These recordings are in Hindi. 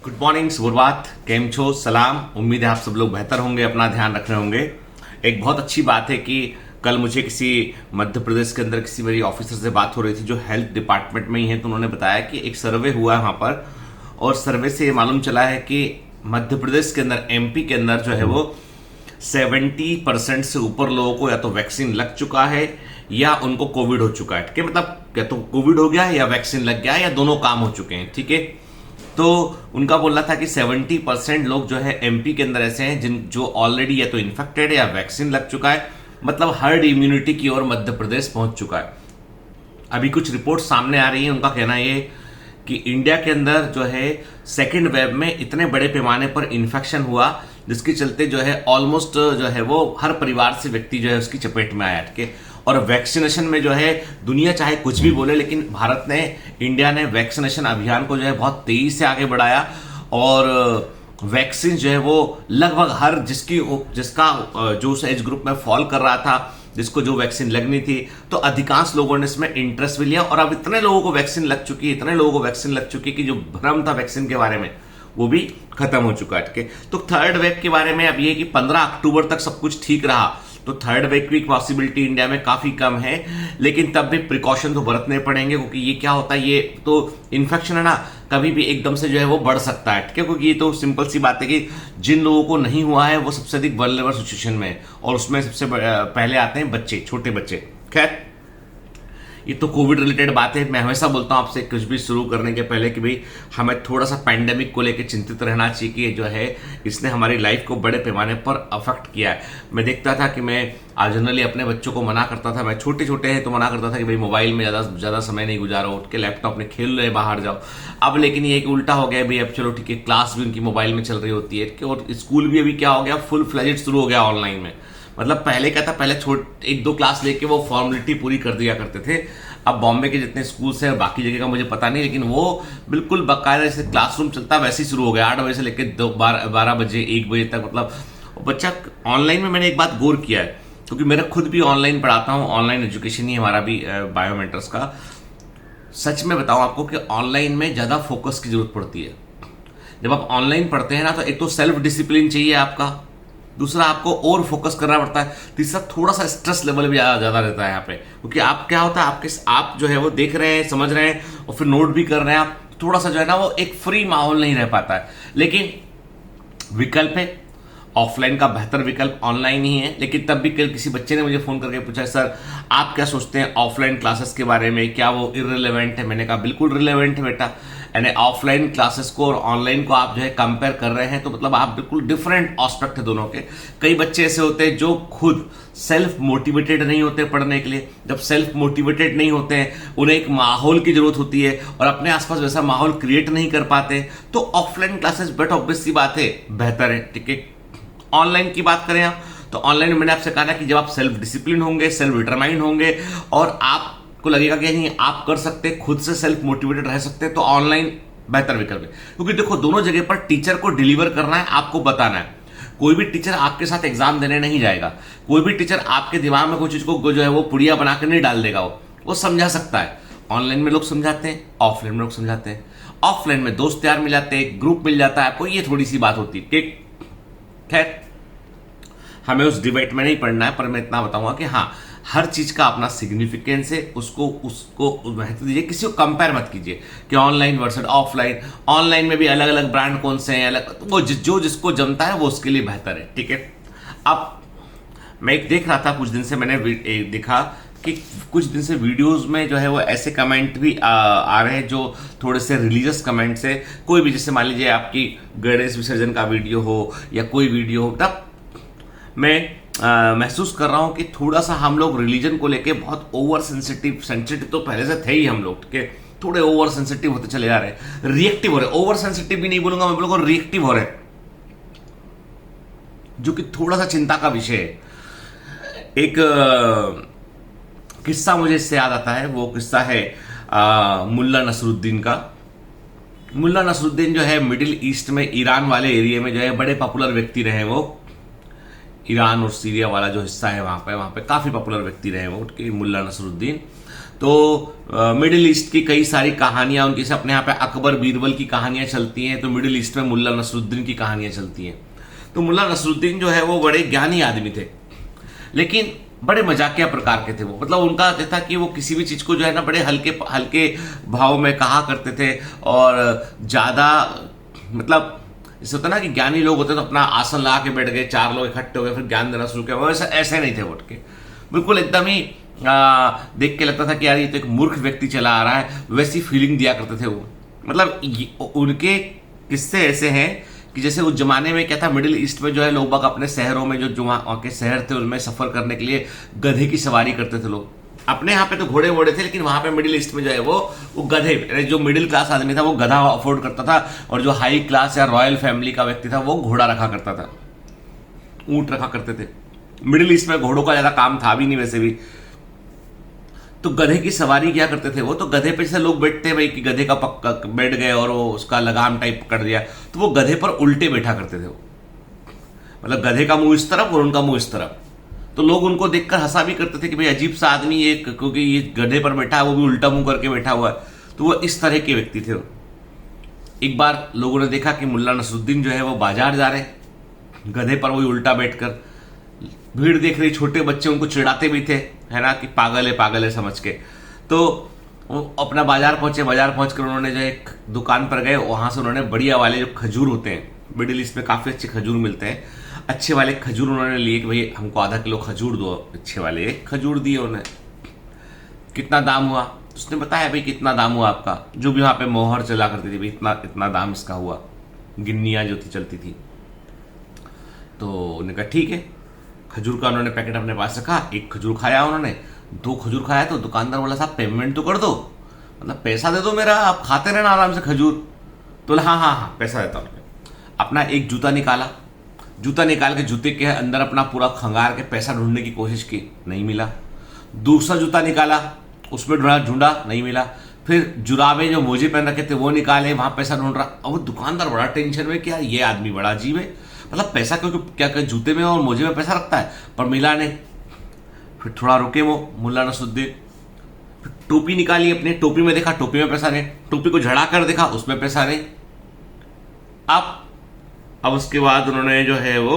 गुड मॉर्निंग, सुप्रभात, केम छो, सलाम। उम्मीद है आप सब लोग बेहतर होंगे, अपना ध्यान रख रहे होंगे। एक बहुत अच्छी बात है कि कल मुझे किसी मध्य प्रदेश के अंदर किसी मेरी ऑफिसर से बात हो रही थी जो हेल्थ डिपार्टमेंट में ही है। तो उन्होंने बताया कि एक सर्वे हुआ है वहां पर, और सर्वे से ये मालूम चला है कि मध्य प्रदेश के अंदर, एमपी के अंदर जो है वो 70% से ऊपर लोगों को या तो वैक्सीन लग चुका है या उनको कोविड हो चुका है। ठीक है, मतलब या तो कोविड हो गया या वैक्सीन लग गया या दोनों काम हो चुके हैं। ठीक है, तो उनका बोलना था कि 70% लोग जो है एमपी के अंदर ऐसे हैं जो ऑलरेडी या तो इन्फेक्टेड है या वैक्सीन लग चुका है। मतलब हर्ड इम्यूनिटी की ओर मध्य प्रदेश पहुंच चुका है। अभी कुछ रिपोर्ट सामने आ रही है, उनका कहना ये कि इंडिया के अंदर जो है सेकेंड वेव में इतने बड़े पैमाने पर इन्फेक्शन हुआ जिसके चलते जो है ऑलमोस्ट जो है वो हर परिवार से व्यक्ति जो है उसकी चपेट में आया। ठीक है, और वैक्सीनेशन में जो है दुनिया चाहे कुछ भी बोले, लेकिन भारत ने, इंडिया ने वैक्सीनेशन अभियान को जो है बहुत तेजी से आगे बढ़ाया। और वैक्सीन जो है वो लगभग हर जिसका जो उस एज ग्रुप में फॉल कर रहा था, जिसको जो वैक्सीन लगनी थी, तो अधिकांश लोगों ने इसमें इंटरेस्ट भी लिया। और अब इतने लोगों को वैक्सीन लग चुकी है, इतने लोगों को वैक्सीन लग चुकी है कि जो भ्रम था वैक्सीन के बारे में वो भी खत्म हो चुका है। ठीक है, तो थर्ड वेव के बारे में अब ये कि 15 अक्टूबर तक सब कुछ ठीक रहा तो थर्ड वेव की पॉसिबिलिटी इंडिया में काफी कम है। लेकिन तब भी प्रिकॉशन तो बरतने पड़ेंगे, क्योंकि ये क्या होता है, ये तो इन्फेक्शन है ना, कभी भी एकदम से जो है वो बढ़ सकता है। ठीक है, क्योंकि ये तो सिंपल सी बात है कि जिन लोगों को नहीं हुआ है वो सबसे अधिक वल्नरेबल सिचुएशन में है, और उसमें सबसे पहले आते हैं बच्चे, छोटे बच्चे। खैर, ये तो कोविड रिलेटेड बात है। मैं हमेशा बोलता हूं आपसे कुछ भी शुरू करने के पहले कि भाई हमें थोड़ा सा पैंडेमिक को लेकर चिंतित रहना चाहिए कि जो है इसने हमारी लाइफ को बड़े पैमाने पर अफेक्ट किया है। मैं देखता था कि मैं जनरली अपने बच्चों को मना करता था, मैं छोटे छोटे हैं तो मना करता था कि भाई मोबाइल में ज्यादा समय नहीं गुजारो, उठ के लैपटॉप में खेल रहे, बाहर जाओ। अब लेकिन ये कि उल्टा हो गया भाई, अब चलो ठीक है, क्लास भी उनकी मोबाइल में चल रही होती है, और स्कूल भी अभी क्या हो गया, फुल फ्लेजेड शुरू हो गया ऑनलाइन में। मतलब पहले क्या था, पहले एक दो क्लास लेके वो फॉर्मेलिटी पूरी कर दिया करते थे। अब बॉम्बे के जितने स्कूल्स हैं, बाकी जगह का मुझे पता नहीं, लेकिन वो बिल्कुल बाकायदा जैसे क्लासरूम चलता है वैसे ही शुरू हो गया, 8 बजे से लेकर 12 बजे 1 बजे तक। मतलब बच्चा ऑनलाइन में, मैंने एक बात गौर किया है, क्योंकि मेरा खुद भी ऑनलाइन पढ़ाता हूँ, ऑनलाइन एजुकेशन ही हमारा भी बायोमेट्रिक्स का। सच में बताऊं आपको कि ऑनलाइन में ज्यादा फोकस की जरूरत पड़ती है। जब आप ऑनलाइन पढ़ते हैं ना, तो एक तो सेल्फ डिसिप्लिन चाहिए आपका, दूसरा आपको और फोकस करना पड़ता है, तीसरा थोड़ा सा स्ट्रेस लेवल भी ज्यादा रहता है यहाँ पे, क्योंकि आप क्या होता है, आप जो है वो देख रहे हैं, समझ रहे हैं और फिर नोट भी कर रहे हैं। आप थोड़ा सा जो है ना वो एक फ्री माहौल नहीं रह पाता है। लेकिन विकल्प है, ऑफलाइन का बेहतर विकल्प ऑनलाइन ही है। लेकिन तब भी कल किसी बच्चे ने मुझे फोन करके पूछा, सर आप क्या सोचते हैं ऑफलाइन क्लासेस के बारे में, क्या वो इररिलेवेंट है? मैंने कहा बिल्कुल रिलेवेंट है बेटा। यानी ऑफलाइन क्लासेस को और ऑनलाइन को आप जो है कंपेयर कर रहे हैं तो मतलब आप बिल्कुल डिफरेंट एस्पेक्ट है दोनों के। कई बच्चे ऐसे होते हैं जो खुद सेल्फ मोटिवेटेड नहीं होते पढ़ने के लिए। जब सेल्फ मोटिवेटेड नहीं होते हैं, उन्हें एक माहौल की जरूरत होती है और अपने आसपास वैसा माहौल क्रिएट नहीं कर पाते, तो ऑफलाइन क्लासेस बेट ऑब्वियस सी बात है बेहतर है। ठीक है, ऑनलाइन की बात करें आप, तो ऑनलाइन में मैंने आपसे कहा ना कि जब आप सेल्फ डिसिप्लिन होंगे, सेल्फ डिटरमाइंड होंगे और आपको लगेगा कि नहीं आप कर सकते, खुद से सेल्फ मोटिवेटेड रह सकते, तो ऑनलाइन बेहतर विकल्प है। क्योंकि देखो, दोनों जगह पर टीचर को डिलीवर करना है, आपको बताना है। कोई भी टीचर आपके साथ एग्जाम देने नहीं जाएगा, कोई भी टीचर आपके दिमाग में कोई चीज को जो है वो पुड़िया बनाकर नहीं डाल देगा, वो समझा सकता है। ऑनलाइन में लोग समझाते हैं, ऑफलाइन में लोग समझाते हैं। ऑफलाइन में दोस्त यार मिल जाते हैं, ग्रुप मिल जाता है आपको, ये थोड़ी सी बात होती है। खैर, हमें उस डिबेट में नहीं पढ़ना है, पर मैं इतना बताऊंगा कि हाँ, हर चीज का अपना सिग्निफिकेंस है, उसको महत्व दीजिए, किसी को कंपेयर मत कीजिए कि ऑनलाइन वर्सेस ऑफलाइन। ऑनलाइन में भी अलग अलग ब्रांड कौन से हैं, अलग, तो वो जो जिसको जमता है वो उसके लिए बेहतर है। ठीक है, अब मैं एक देख रहा था, कुछ दिन से मैंने देखा कि कुछ दिन से वीडियोस में जो है वो ऐसे कमेंट भी आ रहे हैं जो थोड़े से रिलीजियस कमेंट्स है। कोई भी, जैसे मान लीजिए आपकी गणेश विसर्जन का वीडियो हो या कोई वीडियो हो, तब मैं महसूस कर रहा हूं कि थोड़ा सा हम लोग रिलीजन को लेके बहुत ओवर सेंसिटिव तो पहले से थे ही हम लोग, ठीक है, थोड़े ओवर सेंसिटिव होते चले जा रहे हैं, रिएक्टिव हो रहे। ओवर सेंसिटिव भी नहीं बोलूंगा मैं, बोलूंगा रिएक्टिव हो रहे, जो कि थोड़ा सा चिंता का विषय है। एक किस्सा मुझे इससे याद आता है, वो किस्सा है मुल्ला नसरुद्दीन का। मुल्ला नसरुद्दीन जो है मिडिल ईस्ट में, ईरान वाले एरिया में जो है बड़े पॉपुलर व्यक्ति रहे। वो ईरान और सीरिया वाला जो हिस्सा है वहां पे काफी पॉपुलर व्यक्ति रहे वो, मुल्ला नसरुद्दीन। तो मिडिल ईस्ट की कई सारी कहानियां उनकी से अपने यहाँ पे अकबर बीरबल की कहानियां चलती हैं, तो मिडिल ईस्ट में मुल्ला नसरुद्दीन की कहानियां चलती हैं। तो मुल्ला नसरुद्दीन जो है वो बड़े ज्ञानी आदमी थे, लेकिन बड़े मजाकिया प्रकार के थे वो। मतलब उनका था कि वो किसी भी चीज को जो है ना बड़े हल्के हल्के भाव में कहा करते थे, और ज्यादा मतलब जैसे होता ना कि ज्ञानी लोग होते तो अपना आसन लगा के बैठ गए, चार लोग इकट्ठे हो गए, फिर ज्ञान देना शुरू किया, वैसे ऐसे नहीं थे उठ के, बिल्कुल एकदम ही देख के लगता था कि यार ये तो एक मूर्ख व्यक्ति चला आ रहा है, वैसी फीलिंग दिया करते थे वो। मतलब उनके किस्से ऐसे हैं कि जैसे उस जमाने में क्या था, मिडिल ईस्ट में जो है लोग बाग अपने शहरों में जो वहाँ के शहर थे उनमें सफर करने के लिए गधे की सवारी करते थे लोग। अपने यहाँ पे तो घोड़े वोड़े थे, लेकिन वहां पे मिडिल ईस्ट में जो है वो गधे, जो मिडिल क्लास आदमी था वो गधा अफोर्ड करता था, और जो हाई क्लास या रॉयल फैमिली का व्यक्ति था वो घोड़ा रखा करता था, ऊंट रखा करते थे। मिडिल ईस्ट में घोड़ों का ज्यादा काम था भी नहीं वैसे भी, तो गधे की सवारी क्या करते थे वो, तो गधे पे जैसे लोग बैठते भाई कि गधे का पक्का बैठ गए और वो उसका लगाम टाइप पकड़ दिया, तो वो गधे पर उल्टे बैठा करते थे वो। मतलब गधे का मुंह इस तरफ और उनका मुंह इस तरफ, तो लोग उनको देखकर हंसा भी करते थे कि भाई अजीब सा आदमी ये, क्योंकि ये गधे पर बैठा है, वो भी उल्टा मुंह करके बैठा हुआ है। तो वो इस तरह के व्यक्ति थे। एक बार लोगों ने देखा कि मुल्ला नसरुद्दीन जो है वो बाजार जा रहे, गधे पर वही उल्टा बैठकर, भीड़ देख रही, छोटे बच्चे उनको चिढ़ाते भी थे, है ना, कि पागल है समझ के। तो वो अपना बाजार पहुंचे, बाजार पहुंचकर उन्होंने जो एक दुकान पर गए, वहां से उन्होंने बढ़िया वाले जो खजूर होते हैं, मिडिल ईस्ट में काफी अच्छे खजूर मिलते हैं, अच्छे वाले खजूर उन्होंने लिए कि भाई हमको आधा किलो खजूर दो, अच्छे वाले एक खजूर दिए उन्हें। कितना दाम हुआ? उसने बताया भाई कितना दाम हुआ आपका, जो भी वहां पे मोहर चला करती थी, भाई इतना इतना दाम इसका हुआ, गिन्नियां जो थी चलती थी। तो उन्होंने कहा ठीक है, खजूर का उन्होंने पैकेट अपने पास रखा, एक खजूर खाया उन्होंने, दो खजूर खाया, तो दुकानदार बोला साहब पेमेंट तो कर दो, मतलब पैसा दे दो मेरा, आप खाते रहना आराम से खजूर। तो हाँ हाँ हाँ पैसा देता हूँ। अपना एक जूता निकाला, जूता निकाल के जूते के अंदर अपना पूरा खंगार के पैसा ढूंढने की कोशिश की, नहीं मिला। दूसरा जूता निकाला, उसमें ढूंढा, नहीं मिला। फिर जुराबे जो मोजे पहन रखे थे वो निकाले, वहां पैसा ढूंढ रहा। अब वो दुकानदार बड़ा टेंशन में कि यार ये आदमी बड़ा अजीब है, मतलब पैसा क्योंकि क्या जूते में और मोजे में पैसा रखता है, पर मिला नहीं। फिर थोड़ा रुके वो मुल्ला नसरुद्दीन, फिर टोपी निकाली अपनी, टोपी में देखा टोपी में पैसा नहीं, टोपी को झड़ा कर देखा उसमें पैसा नहीं। अब उसके बाद उन्होंने जो है वो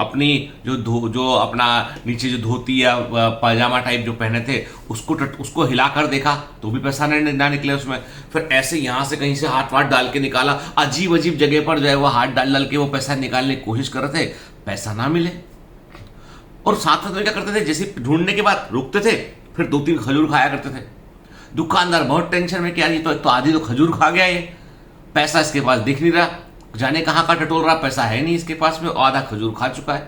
अपनी जो अपना नीचे जो धोती या पायजामा टाइप जो पहने थे उसको हिलाकर देखा तो भी पैसा ना निकले उसमें। फिर ऐसे यहां से कहीं से हाथ वाथ डाल के निकाला, अजीब अजीब जगह पर जो है वो हाथ डाल के वो पैसा निकालने की कोशिश कर रहे थे, पैसा ना मिले। और साथ साथ में क्या करते थे, जैसे ढूंढने के बाद रुकते थे, फिर 2-3 खजूर खाया करते थे। दुकानदार बहुत टेंशन में कि यार ये तो आधी तो खजूर खा गया, ये पैसा इसके पास दिख नहीं रहा, जाने कहां का टटोल रहा, पैसा है नहीं इसके पास में, और आधा खजूर खा चुका है।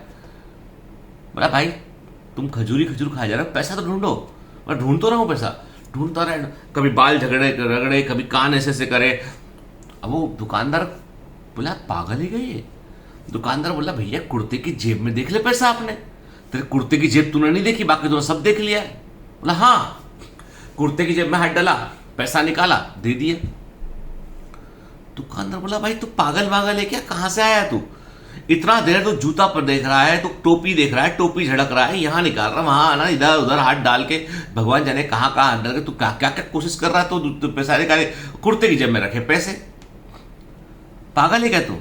बोला भाई तुम खजूर खा जा रहे हो, पैसा तो ढूंढो। मैं ढूंढ तो रहा हूं पैसा, ढूंढता रहे, कभी बाल रगड़े, कभी कान ऐसे करे। अब वो दुकानदार बोला पागल ही गई है। दुकानदार बोला भैया कुर्ते की जेब में देख ले पैसा आपने, तेरे कुर्ते की जेब तूने नहीं देखी, बाकी तूने सब देख लिया है। बोला हाँ, कुर्ते की जेब में हाथ डाला, पैसा निकाला, दे दिया। दुकानदार बोला भाई तू पागल है क्या, कहां से आया तू, इतना देर तो जूता पर देख रहा है, तो टोपी देख रहा है, टोपी झड़क रहा है, यहां निकाल रहा, वहां आना, इधर उधर हाथ डाल के भगवान जाने कहां हाथ डाल के तू क्या क्या कोशिश कर रहा है, तो पैसा निकाले, कुर्ते की जेब में रखे पैसे, पागल है क्या तू।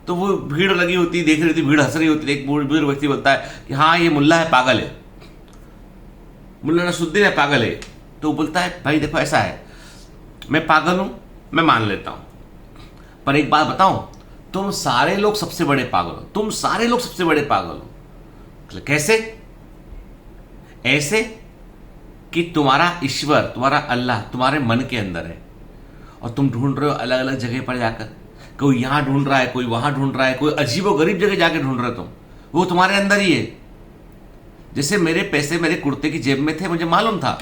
तो वो भीड़ लगी होती देख रही थी, भीड़ हंस रही होती, एक बुजुर्ग व्यक्ति बोलता है कि हाँ ये मुल्ला है, पागल है, मुल्ला नसरुद्दीन है, पागल है। तो बोलता है भाई देखो ऐसा है, मैं पागल हूं, मैं मान लेता हूं, पर एक बात बताऊं, तुम सारे लोग सबसे बड़े पागल हो, तुम सारे लोग सबसे बड़े पागल हो। कैसे? ऐसे कि तुम्हारा ईश्वर, तुम्हारा अल्लाह तुम्हारे मन के अंदर है, और तुम ढूंढ रहे हो अलग अलग जगह पर जाकर, कोई यहां ढूंढ रहा है, कोई वहां ढूंढ रहा है, कोई अजीबो गरीब जगह जाकर ढूंढ रहे हो तुम, वो तुम्हारे अंदर ही है। जैसे मेरे पैसे मेरे कुर्ते की जेब में थे, मुझे मालूम था,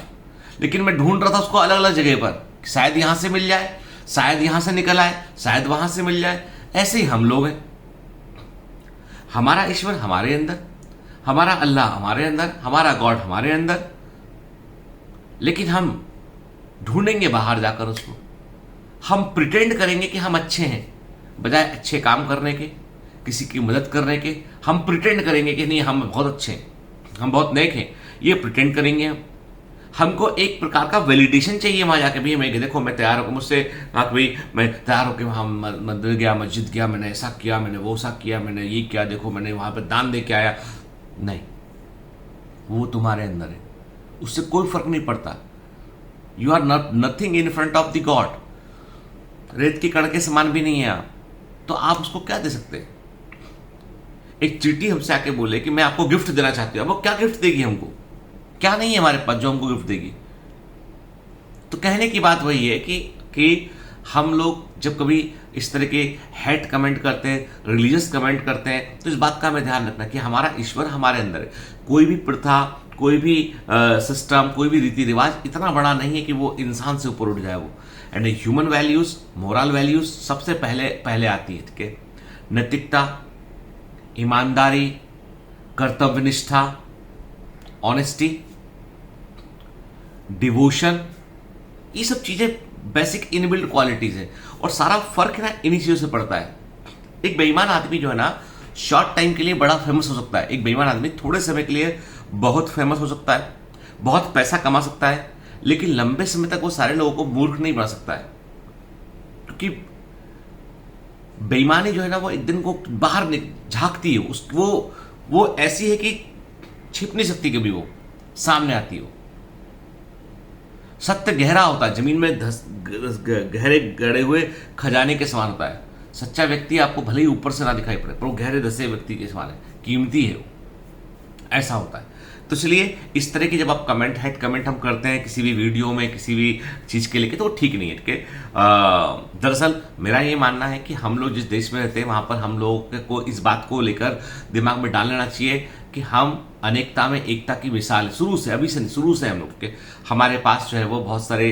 लेकिन मैं ढूंढ रहा था उसको अलग अलग जगह पर, शायद यहां से मिल जाए, शायद यहां से निकल आए, शायद वहां से मिल जाए। ऐसे ही हम लोग हैं, हमारा ईश्वर हमारे अंदर, हमारा अल्लाह हमारे अंदर, हमारा गॉड हमारे अंदर, लेकिन हम ढूंढेंगे बाहर जाकर उसको, हम प्रिटेंड करेंगे कि हम अच्छे हैं, बजाय अच्छे काम करने के, किसी की मदद करने के, हम प्रिटेंड करेंगे कि नहीं हम बहुत अच्छे हैं, हम बहुत नेक हैं, ये प्रिटेंड करेंगे हमको एक प्रकार का वैलिडेशन चाहिए वहां जाके, भैया मैं देखो मैं तैयार होकर, मुझसे कहा कि भाई मैं तैयार होकर वहां मंदिर गया, मस्जिद गया, मैंने ऐसा किया, मैंने वो सा किया, मैंने ये किया, देखो मैंने वहां पर दान दे के आया। नहीं, वो तुम्हारे अंदर है, उससे कोई फर्क नहीं पड़ता। You are not nothing in front of the god. रेत के कण के समान भी नहीं है आप, तो आप उसको क्या दे सकते हैं? एक चींटी हमसे आके बोले कि मैं आपको गिफ्ट देना चाहती हूं, अब वो क्या गिफ्ट देगी हमको? क्या नहीं है हमारे पास जो हमको गिफ्ट देगी? तो कहने की बात वही है कि हम लोग जब कभी इस तरह के हेट कमेंट करते हैं, रिलीजियस कमेंट करते हैं, तो इस बात का हमें ध्यान रखना कि हमारा ईश्वर हमारे अंदर है। कोई भी प्रथा, कोई भी सिस्टम, कोई भी रीति रिवाज इतना बड़ा नहीं है कि वो इंसान से ऊपर उठ जाए वो। And human values, moral values सबसे पहले आती है, ठीक है? नैतिकता, ईमानदारी, कर्तव्यनिष्ठा, ऑनेस्टी, डिवोशन, ये सब चीजें बेसिक इनबिल्ट क्वालिटीज है। और सारा फर्क है ना इन्हीं चीजों से पड़ता है। एक बेईमान आदमी जो है ना, शॉर्ट टाइम के लिए बड़ा फेमस हो सकता है। एक बेईमान आदमी थोड़े समय के लिए बहुत फेमस हो सकता है, बहुत पैसा कमा सकता है, लेकिन लंबे समय तक वो सारे लोगों को मूर्ख नहीं बना सकता है। क्योंकि बेईमानी जो है ना, वो एक दिन को बाहर झांकती है, वो ऐसी है कि छिप नहीं सकती, कभी वो सामने आती हो। सत्य गहरा होता है, जमीन में गहरे गड़े हुए खजाने के समान होता है। सच्चा व्यक्ति आपको भले ही ऊपर से ना दिखाई पड़े, पर वो गहरे धसे व्यक्ति के समान है, कीमती है वो, ऐसा होता है। तो चलिए, इस तरह की जब आप हेड कमेंट हम करते हैं किसी भी वीडियो में, किसी भी चीज के लेके, तो वो ठीक नहीं है, ठीक है? दरअसल मेरा ये मानना है कि हम लोग जिस देश में रहते हैं, वहां पर हम लोगों को इस बात को लेकर दिमाग में डाल लेना चाहिए कि हम अनेकता में एकता की मिसाल, शुरू से, अभी से शुरू से हम लोग के हमारे पास जो है वो बहुत सारे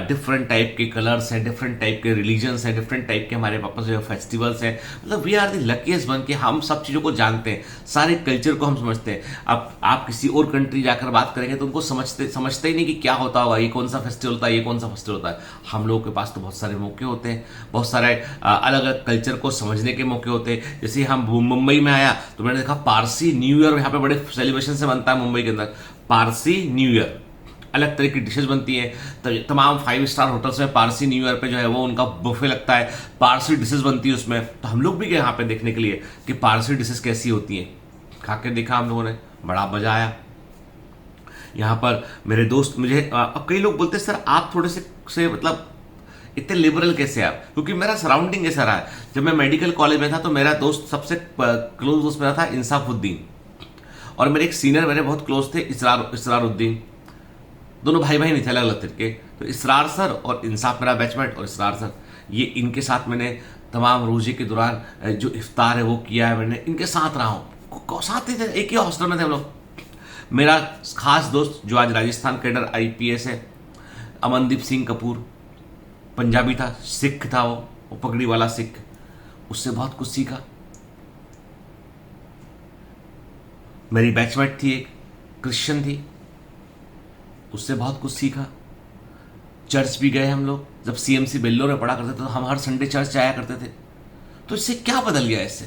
डिफरेंट टाइप के कलर्स हैं, डिफरेंट टाइप के रिलीजन्स हैं, डिफरेंट टाइप के हमारे पास जो फेस्टिवल्स हैं। मतलब we are the luckiest one कि हम सब चीज़ों को जानते हैं, सारे कल्चर को हम समझते हैं। अब आप किसी और कंट्री जाकर बात करेंगे तो उनको समझते ही नहीं कि क्या होता होगा, ये कौन सा फेस्टिवल होता है, ये कौन सा फेस्टिवल होता है। हम लोगों के पास तो बहुत सारे मौके होते हैं, बहुत सारे अलग अलग कल्चर को समझने के मौके होते हैं। जैसे हम मुंबई में आया तो मैंने देखा पारसी न्यू ईयर यहाँ पे बड़े सेलिब्रेशन से बनता है मुंबई के अंदर। पारसी न्यू ईयर, अलग तरह की डिशेज बनती हैं, तो तमाम 5 स्टार होटल्स में पारसी न्यू ईयर पे जो है वो उनका बुफे लगता है, पारसी डिशेज बनती है उसमें। तो हम लोग भी गए यहाँ पे देखने के लिए कि पारसी डिशेज कैसी होती हैं। खा के देखा हम लोगों ने, बड़ा मजा आया। यहाँ पर मेरे दोस्त मुझे अब कई लोग बोलते हैं सर आप थोड़े से मतलब इतने लिबरल कैसे आप? क्योंकि मेरा सराउंडिंग ऐसा रहा है। जब मैं मेडिकल कॉलेज में था तो मेरा दोस्त सबसे क्लोज दोस्त मेरा था इंसाफुद्दीन, और मेरे एक सीनियर मेरे बहुत क्लोज थे इसरारुद्दीन। दोनों भाई भाई नहीं थे, अलग अलग तरीके। तो इसरार सर और इंसाफ मेरा बैचमेट, और इसरार सर, ये इनके साथ मैंने तमाम रोजे के दौरान जो इफ्तार है वो किया है, मैंने इनके साथ रहा हूँ, साथ ही थे, एक ही हॉस्टल में थे हम लोग। मेरा खास दोस्त जो आज राजस्थान कैडर IPS है, अमनदीप सिंह कपूर, पंजाबी था, सिख था, वो पगड़ी वाला सिख, उससे बहुत कुछ सीखा। मेरी बैचमेट थी एक क्रिश्चियन थी, उससे बहुत कुछ सीखा। चर्च भी गए हम लोग, जब CMC बेल्लोर में पढ़ा करते थे तो हम हर संडे चर्च जाया करते थे। तो इससे क्या बदल गया? इससे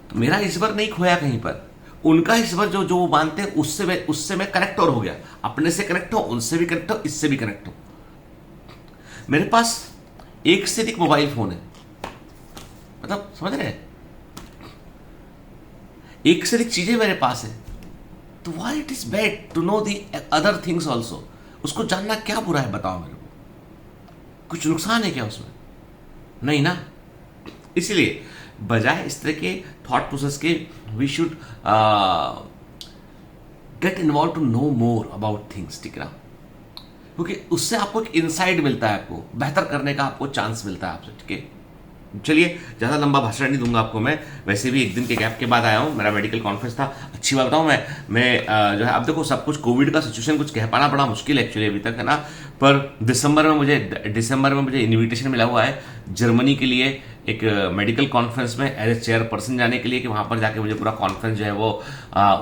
तो मेरा ईश्वर नहीं खोया कहीं पर, उनका ईश्वर जो वो मानते हैं उससे मैं कनेक्ट और हो गया। अपने से कनेक्ट हो, उनसे भी कनेक्ट हो, इससे भी कनेक्ट हो। मेरे पास एक से अधिक मोबाइल फोन है, मतलब समझ रहे हैं, एक से अधिक चीजें मेरे पास है। तो why it is bad to know the other things also? उसको जानना क्या बुरा है, बताओ मेरे को? कुछ नुकसान है क्या उसमें? नहीं ना। इसलिए बजाय इस तरह के थॉट प्रोसेस के, we should get involve to know more about things, ठीक ना? क्योंकि उससे आपको एक इनसाइट मिलता है, आपको बेहतर करने का आपको चांस मिलता है आपसे, ठीक है? चलिए, ज़्यादा लंबा भाषण नहीं दूंगा आपको मैं, वैसे भी एक दिन के गैप के बाद आया हूँ, मेरा मेडिकल कॉन्फ्रेंस था। अच्छी बात बताऊँ, मैं जो है, अब देखो सब कुछ कोविड का सिचुएशन कुछ कह पाना बड़ा मुश्किल है एक्चुअली अभी तक, है ना? पर दिसंबर में मुझे इन्विटेशन मिला हुआ है जर्मनी के लिए एक मेडिकल कॉन्फ्रेंस में एज ए चेयरपर्सन जाने के लिए, कि वहाँ पर जाके मुझे पूरा कॉन्फ्रेंस जो है वो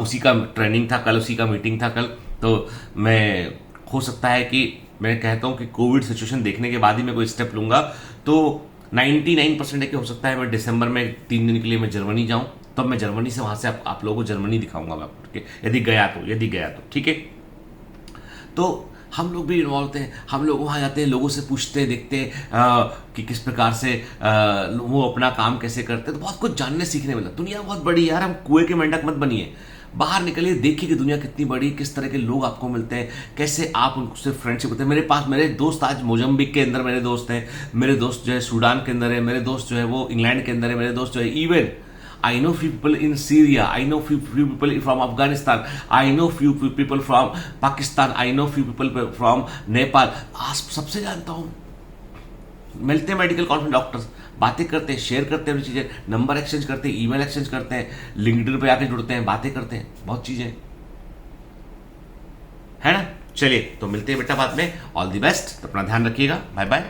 उसी का ट्रेनिंग था कल, उसी का मीटिंग था कल। तो मैं, हो सकता है कि मैं कहता हूँ कि कोविड सिचुएशन देखने के बाद ही मैं कोई स्टेप लूंगा। तो 99% है कि हो सकता है मैं दिसंबर में 3 दिन के लिए मैं जर्मनी जाऊं, तब मैं जर्मनी से वहां से आप लोगों को जर्मनी दिखाऊंगा मैं आपको, ठीक है? यदि गया तो ठीक है। तो हम लोग भी इन्वॉल्व होते हैं, हम लोग वहाँ जाते हैं, लोगों से पूछते हैं, देखते हैं कि किस प्रकार से वो अपना काम कैसे करते हैं, तो बहुत कुछ जानने सीखने मिला। दुनिया बहुत बड़ी है यार, हम कुएं के मेंढक मत बनिए, बाहर निकलिए, देखिए कि दुनिया कितनी बड़ी, किस तरह के लोग आपको मिलते हैं, कैसे आप उनसे फ्रेंडशिप होते हैं। मेरे दोस्त आज मोजम्बिक के अंदर मेरे दोस्त हैं, मेरे दोस्त जो है सूडान के अंदर है, मेरे दोस्त जो है वो इंग्लैंड के अंदर है, मेरे दोस्त जो है even I know few people in Syria. I know few people from Afghanistan. I know few people from Pakistan. I know few people from Nepal. आज सबसे जानता हूँ। मिलते हैं मेडिकल कॉन्फ्रेंस डॉक्टर्स, बातें करते हैं, शेयर करते हैं चीजें, नंबर एक्सचेंज करते हैं, ईमेल एक्सचेंज करते हैं, लिंक्डइन पे आके जुड़ते हैं, बातें करते हैं, बहुत चीजें है ना। चलिए तो मिलते हैं बेटा बाद में। ऑल द बेस्ट, अपना ध्यान रखिएगा, बाय बाय।